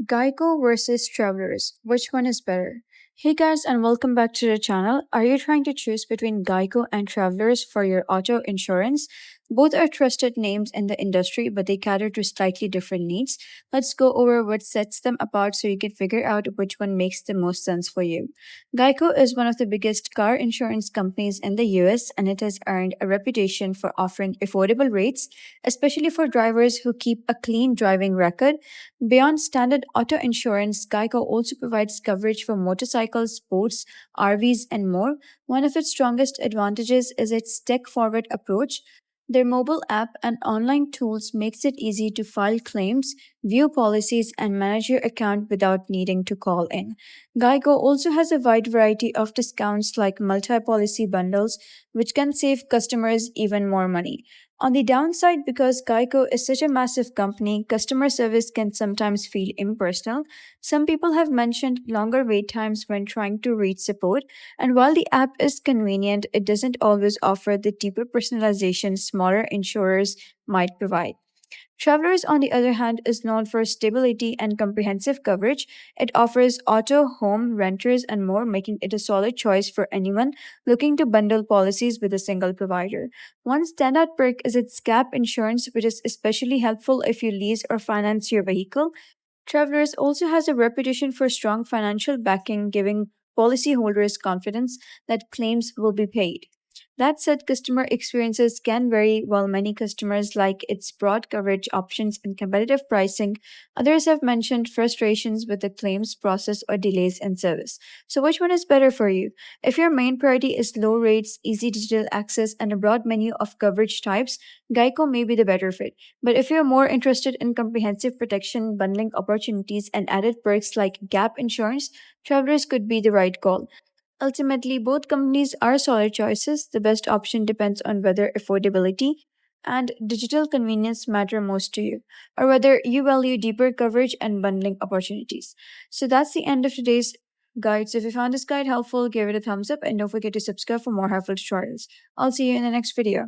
Geico versus Travelers. Which one is better? Hey guys, and welcome back to the channel. Are you trying to choose between Geico and Travelers for your auto insurance? Both are trusted names in the industry, but they cater to slightly different needs. Let's go over what sets them apart so you can figure out which one makes the most sense for you. Geico is one of the biggest car insurance companies in the US, and it has earned a reputation for offering affordable rates, especially for drivers who keep a clean driving record. Beyond standard auto insurance, Geico also provides coverage for motorcycles, boats, RVs, and more. One of its strongest advantages is its tech-forward approach. Their mobile app and online tools makes it easy to file claims, view policies, and manage your account without needing to call in. Geico also has a wide variety of discounts like multi-policy bundles, which can save customers even more money. On the downside, because Geico is such a massive company, customer service can sometimes feel impersonal. Some people have mentioned longer wait times when trying to reach support, and while the app is convenient, it doesn't always offer the deeper personalization smaller insurers might provide. Travelers, on the other hand, is known for stability and comprehensive coverage. It offers auto, home, renters, and more, making it a solid choice for anyone looking to bundle policies with a single provider. One standout perk is its gap insurance, which is especially helpful if you lease or finance your vehicle. Travelers also has a reputation for strong financial backing, giving policyholders confidence that claims will be paid. That said, customer experiences can vary. While many customers like its broad coverage options and competitive pricing, others have mentioned frustrations with the claims process or delays in service. So, which one is better for you? If your main priority is low rates, easy digital access, and a broad menu of coverage types, Geico may be the better fit. But if you're more interested in comprehensive protection, bundling opportunities, and added perks like gap insurance, Travelers could be the right call. Ultimately, both companies are solid choices. The best option depends on whether affordability and digital convenience matter most to you, or whether you value deeper coverage and bundling opportunities. So that's the end of today's guide. So if you found this guide helpful, give it a thumbs up and don't forget to subscribe for more helpful tutorials. I'll see you in the next video.